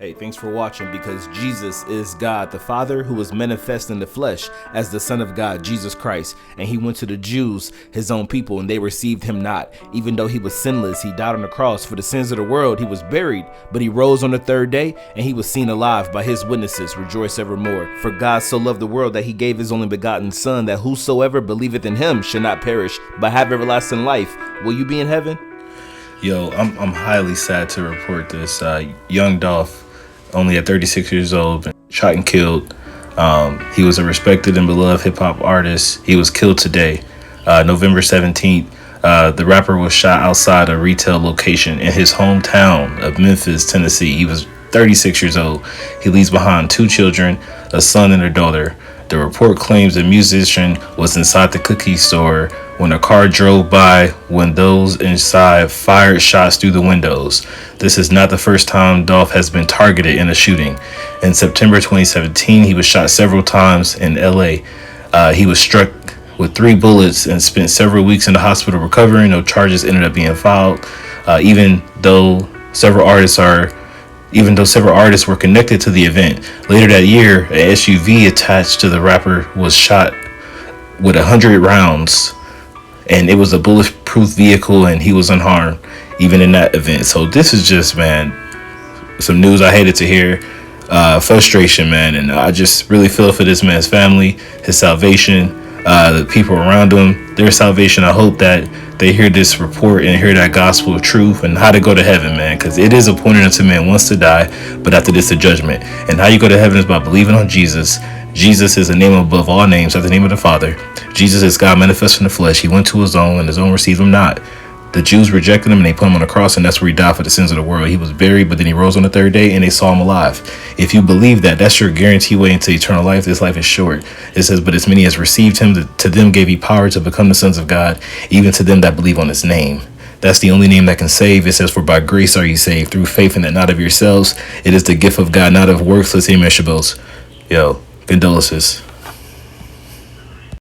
Hey, thanks for watching. Because Jesus is God the Father, who was manifest in the flesh as the Son of God, Jesus Christ. And he went to the Jews, his own people, and they received him not. Even though he was sinless, he died on the cross for the sins of the world. He was buried, but he rose on the third day, and he was seen alive by his witnesses. Rejoice evermore. For God so loved the world that he gave his only begotten Son, that whosoever believeth in him should not perish, but have everlasting life. Will you be in heaven? Yo, I'm highly sad to report this. Young Dolph, only at 36 years old, been shot and killed. He was a respected and beloved hip-hop artist. He was killed today, November 17th. The rapper was shot outside a retail location in his hometown of Memphis, Tennessee. He was 36 years old. He leaves behind 2 children, a son and a daughter. The report claims the musician was inside the cookie store when a car drove by, when those inside fired shots through the windows. This is not the first time Dolph has been targeted in a shooting. In September 2017, he was shot several times in LA. He was struck with 3 bullets and spent several weeks in the hospital recovering. No charges ended up being filed, even though several artists were connected to the event. Later that year, an SUV attached to the rapper was shot with 100 rounds, and it was a bulletproof vehicle, and he was unharmed even in that event. So this is just, man, some news I hated to hear. Frustration, man, and I just really feel for this man's family, his salvation, the people around him, their salvation. I hope that they hear this report and hear that gospel of truth and how to go to heaven, man, because it is appointed unto man once to die, but after this the judgment. And how you go to heaven is by believing on Jesus. Jesus is the name above all names, at the name of the Father. Jesus is God manifest in the flesh. He went to his own, and his own received him not. The Jews rejected him, and they put him on the cross, and that's where he died for the sins of the world. He was buried, but then he rose on the third day, and they saw him alive. If you believe that, that's your guaranteed way into eternal life. This life is short. It says, but as many as received him, to them gave he power to become the sons of God, even to them that believe on his name. That's the only name that can save. It says, for by grace are you saved, through faith, and that not of yourselves. It is the gift of God, not of works, lest any man should boast. Yo, condolences.